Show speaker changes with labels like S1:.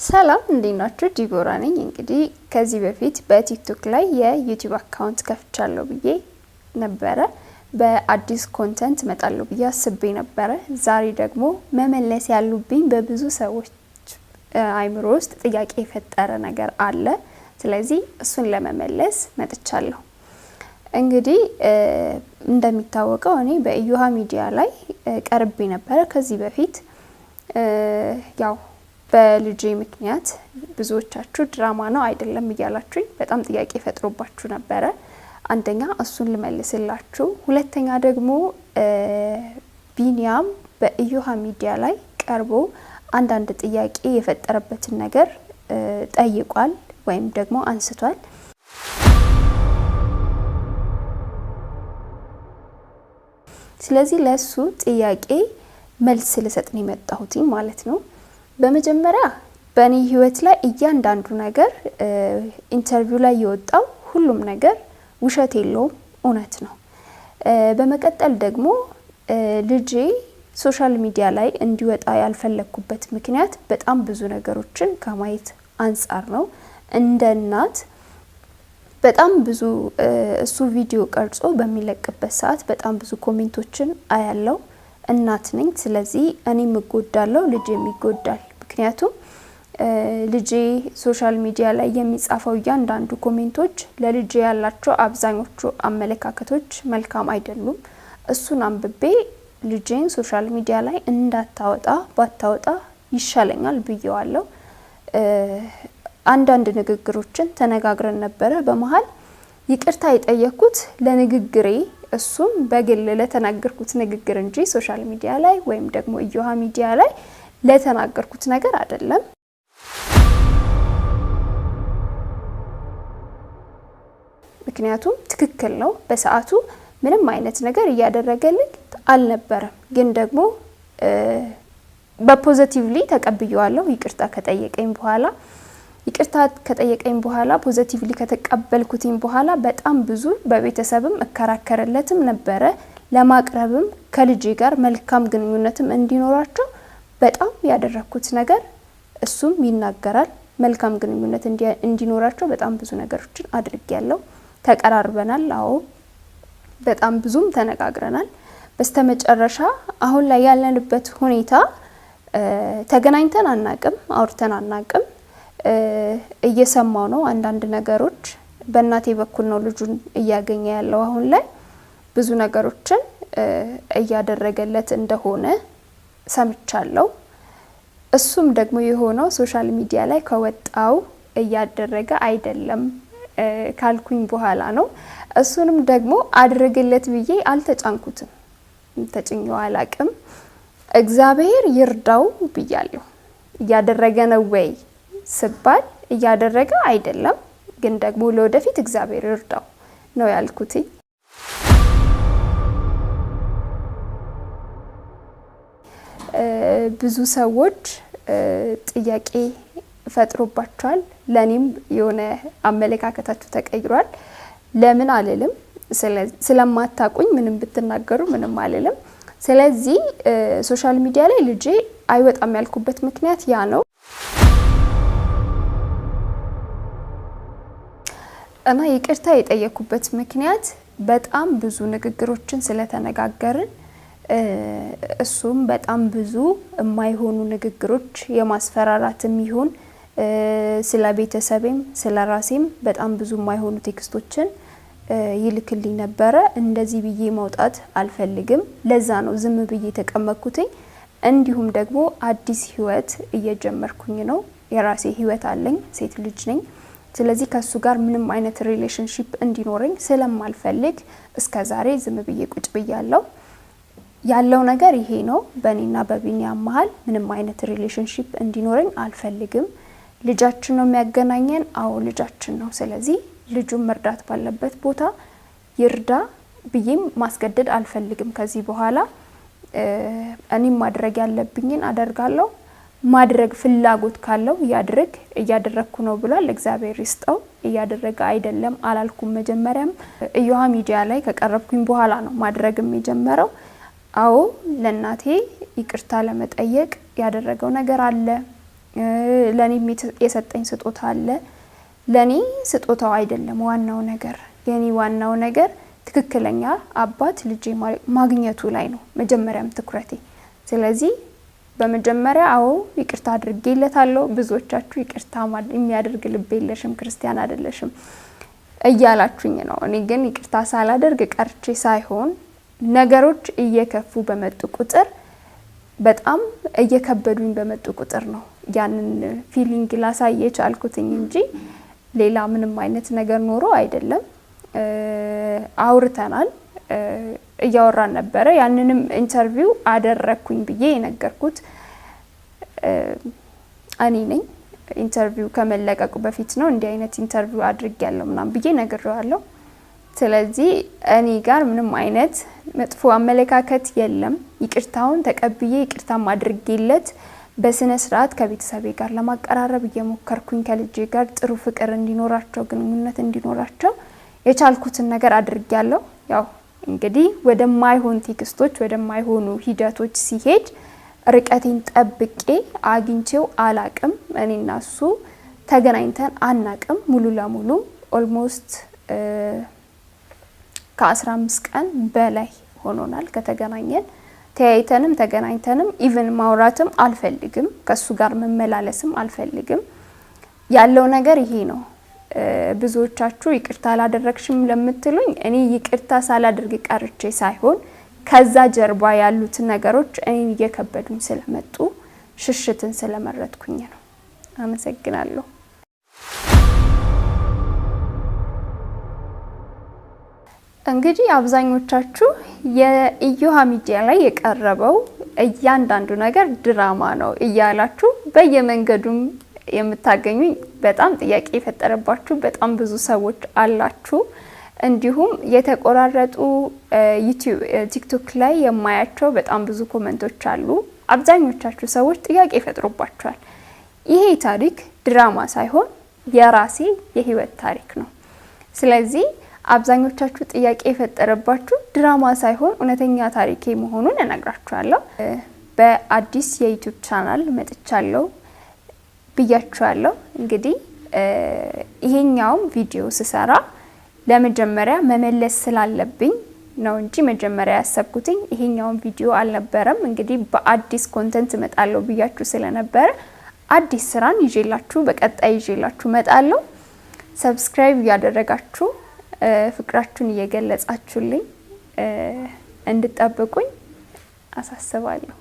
S1: ሰላም እንዴናችሁ ዲቦራ ነኝ። እንግዲህ ከዚህ በፊት በቲክቶክ ላይ የዩቲዩብ አካውንት ከፍቻለሁ ብዬ ነበረ። በአዲስ ኮንተንት መጣለሁ ብዬ አስቤ ነበረ። ዛሬ ደግሞ መመለስ ያሉብኝ በብዙ ሰዎች አይምሮ ውስጥ ጥያቄ የፈጠረ ነገር አለ። ስለዚህ እሱን ለመመለስ መጥቻለሁ። እንግዲህ እንደሚታወቀው እኔ በእዮሃ ሚዲያ ላይ ቀርቤ ነበረ ከዚህ በፊት ያው በልጄ ምክንያት ብዙዎቻችሁ ድራማ ነው አይደለም እያላችሁኝ በጣም ጥያቄ ፈጥሮባችሁ ነበረ። አንደኛ እሱን ልመልስላችሁ፣ ሁለተኛ ደግሞ ቢኒያም በእዮሃ ሚዲያ ላይ ቀርቦ አንዳንድ ጥያቄ የፈጠረበትን ነገር ጠይቋል ወይም ደግሞ አንስቷል። ስለዚህ ለሱ ጥያቄ መልስ ልሰጥ ነው የመጣሁት ማለት ነው። በመጀመሪያ በእኔ ህይወት ላይ እያንዳንዱ ነገር ኢንተርቪው ላይ የወጣው ሁሉም ነገር ውሸት የለውም፣ እውነት ነው። በመቀጠል ደግሞ ልጄ ሶሻል ሚዲያ ላይ እንዲወጣ ያልፈለኩበት ምክንያት በጣም ብዙ ነገሮችን ከማየት አንጻር ነው። እንደ እናት በጣም ብዙ እሱ ቪዲዮ ቀርጾ በሚለቅበት ሰዓት በጣም ብዙ ኮሜንቶችን አያለው። እናት ነኝ። ስለዚህ እኔም እጎዳለሁ፣ ልጄም ይጎዳል። ምክንያቱም ልጄ ሶሻል ሚዲያ ላይ የሚጻፈው እያንዳንዱ ኮሜንቶች ለልጄ ያላቸው አብዛኞቹ አመለካከቶች መልካም አይደሉም። እሱን አንብቤ ልጄን ሶሻል ሚዲያ ላይ ባታወጣ ይሻለኛል ብዬዋለሁ። አንዳንድ ንግግሮችን ተነጋግረን ነበረ። በመሃል ይቅርታ የጠየኩት ለንግግሬ እሱም በግል ለተናገርኩት ንግግር እንጂ ሶሻል ሚዲያ ላይ ወይም ደግሞ እዮሃ ሚዲያ ላይ ለተናገርኩት ነገር አይደለም። ምክንያቱም ትክክል ነው። በሰዓቱ ምንም አይነት ነገር እያደረገልኝ አልነበረም። ግን ደግሞ በፖዚቲቭሊ ተቀብየዋለሁ። ይቅርታ ከጠየቀኝ በኋላ ፖዚቲቭሊ ከተቀበልኩትኝ በኋላ በጣም ብዙ በቤተሰብም እከራከረለትም ነበረ። ለማቅረብም ከልጄ ጋር መልካም ግንኙነትም እንዲኖራቸው በጣም ያደረኩት ነገር እሱም ይናገራል። መልካም ግንኙነት እንዲኖራቸው በጣም ብዙ ነገሮችን አድርጌያለሁ። ተቀራርበናል። አዎ በጣም ብዙም ተነጋግረናል። በስተመጨረሻ አሁን ላይ ያለንበት ሁኔታ ተገናኝተን አናቅም፣ አውርተን አናቅም። እየሰማው ነው አንዳንድ ነገሮች። በእናቴ በኩል ነው ልጁን እያገኘ ያለው። አሁን ላይ ብዙ ነገሮችን እያደረገለት እንደሆነ ሰምቻለሁ። እሱም ደግሞ የሆነው ሶሻል ሚዲያ ላይ ከወጣው እያደረገ አይደለም ካልኩኝ በኋላ ነው። እሱንም ደግሞ አድርግለት ብዬ አልተጫንኩትም፣ ተጭኘው አላቅም። እግዚአብሔር ይርዳው ብያለሁ። እያደረገ ነው ወይ ስባል እያደረገ አይደለም፣ ግን ደግሞ ለወደፊት እግዚአብሔር ይርዳው ነው ያልኩት። ብዙ ሰዎች ጥያቄ ፈጥሮባቸዋል። ለኔም የሆነ አመለካከታችሁ ተቀይሯል። ለምን አልልም፣ ስለማታቁኝ ምንም ብትናገሩ ምንም አልልም። ስለዚህ ሶሻል ሚዲያ ላይ ልጄ አይወጣም ያልኩበት ምክንያት ያ ነው። እና ይቅርታ የጠየኩበት ምክንያት በጣም ብዙ ንግግሮችን ስለተነጋገርን እሱም በጣም ብዙ የማይሆኑ ንግግሮች የማስፈራራትም ይሁን ስለ ቤተሰቤም ስለ ራሴም በጣም ብዙ የማይሆኑ ቴክስቶችን ይልክልኝ ነበረ። እንደዚህ ብዬ መውጣት አልፈልግም፣ ለዛ ነው ዝም ብዬ ተቀመጥኩትኝ። እንዲሁም ደግሞ አዲስ ህይወት እየጀመርኩኝ ነው። የራሴ ህይወት አለኝ፣ ሴት ልጅ ነኝ። ስለዚህ ከሱ ጋር ምንም አይነት ሪሌሽንሺፕ እንዲኖረኝ ስለማልፈልግ እስከዛሬ ዝም ብዬ ቁጭ ብያለሁ። ያለው ነገር ይሄ ነው። በእኔና በቢኒያም መሀል ምንም አይነት ሪሌሽንሺፕ እንዲኖረኝ አልፈልግም። ልጃችን ነው የሚያገናኘን። አዎ ልጃችን ነው። ስለዚህ ልጁን መርዳት ባለበት ቦታ ይርዳ ብዬም ማስገደድ አልፈልግም። ከዚህ በኋላ እኔም ማድረግ ያለብኝን አደርጋለሁ። ማድረግ ፍላጎት ካለው ያድርግ። እያደረኩ ነው ብሏል፣ እግዚአብሔር ይስጠው። እያደረገ አይደለም አላልኩም። መጀመሪያም እዮሃ ሚዲያ ላይ ከቀረብኩኝ በኋላ ነው ማድረግም የጀመረው። አዎ ለእናቴ ይቅርታ ለመጠየቅ ያደረገው ነገር አለ። ለኔ የሰጠኝ ስጦታ አለ። ለኔ ስጦታው አይደለም ዋናው ነገር። የኔ ዋናው ነገር ትክክለኛ አባት ልጄ ማግኘቱ ላይ ነው መጀመሪያም ትኩረቴ። ስለዚህ በመጀመሪያ ይቅርታ አድርጌለታለሁ። ብዙዎቻችሁ ይቅርታ የሚያደርግ ልብ የለሽም ክርስቲያን አይደለሽም እያላችሁኝ ነው። እኔ ግን ይቅርታ ሳላደርግ ቀርቼ ሳይሆን ነገሮች እየከፉ በመጡ ቁጥር በጣም እየከበዱኝ በመጡ ቁጥር ነው ያንን ፊሊንግ ላሳየች አልኩትኝ እንጂ ሌላ ምንም አይነት ነገር ኖሮ አይደለም። አውርተናል፣ እያወራን ነበረ። ያንንም ኢንተርቪው አደረኩኝ ብዬ የነገርኩት እኔ ነኝ። ኢንተርቪው ከመለቀቁ በፊት ነው እንዲህ አይነት ኢንተርቪው አድርጌያለሁ ምናምን ብዬ ነግሬዋለሁ። ስለዚህ እኔ ጋር ምንም አይነት መጥፎ አመለካከት የለም። ይቅርታውን ተቀብዬ ይቅርታም አድርጌለት በስነ ስርዓት ከቤተሰቤ ጋር ለማቀራረብ እየሞከርኩኝ ከልጄ ጋር ጥሩ ፍቅር እንዲኖራቸው ግንኙነት እንዲኖራቸው የቻልኩትን ነገር አድርጌያለሁ። ያው እንግዲህ ወደማይሆን ቴክስቶች ወደማይሆኑ ሂደቶች ሲሄድ ርቀቴን ጠብቄ አግኝቼው አላቅም። እኔና እሱ ተገናኝተን አናቅም ሙሉ ለሙሉ ኦልሞስት ከ15 ቀን በላይ ሆኖናል ከተገናኘን። ተያይተንም ተገናኝተንም ኢቭን ማውራትም አልፈልግም፣ ከሱ ጋር መመላለስም አልፈልግም። ያለው ነገር ይሄ ነው። ብዙዎቻችሁ ይቅርታ አላደረግሽም ለምትሉኝ እኔ ይቅርታ ሳላደርግ ቀርቼ ሳይሆን ከዛ ጀርባ ያሉት ነገሮች እኔን እየከበዱኝ ስለመጡ ሽሽትን ስለመረጥኩኝ ነው። አመሰግናለሁ። እንግዲህ አብዛኞቻችሁ የኢዮሃ ሚዲያ ላይ የቀረበው እያንዳንዱ ነገር ድራማ ነው እያላችሁ በየመንገዱም የምታገኙኝ በጣም ጥያቄ የፈጠረባችሁ በጣም ብዙ ሰዎች አላችሁ። እንዲሁም የተቆራረጡ ዩቲዩብ ቲክቶክ ላይ የማያቸው በጣም ብዙ ኮሜንቶች አሉ። አብዛኞቻችሁ ሰዎች ጥያቄ ይፈጥሩባችኋል። ይሄ ታሪክ ድራማ ሳይሆን የራሴ የህይወት ታሪክ ነው። ስለዚህ አብዛኞቻችሁ ጥያቄ የፈጠረባችሁ ድራማ ሳይሆን እውነተኛ ታሪኬ መሆኑን እነግራችኋለሁ። በአዲስ የዩቲዩብ ቻናል መጥቻለሁ ብያችኋለሁ። እንግዲህ ይሄኛው ቪዲዮ ስሰራ ለመጀመሪያ መመለስ ስላለብኝ ነው እንጂ መጀመሪያ ያሰብኩትኝ ይሄኛው ቪዲዮ አልነበረም። እንግዲህ በአዲስ ኮንተንት እመጣለሁ ብያችሁ ስለነበረ አዲስ ስራን ይዤላችሁ በቀጣይ ይዤላችሁ እመጣለሁ። ሰብስክራይብ ያደረጋችሁ ፍቅራችሁን እየገለጻችሁልኝ እንድትጠብቁኝ አሳስባለሁ።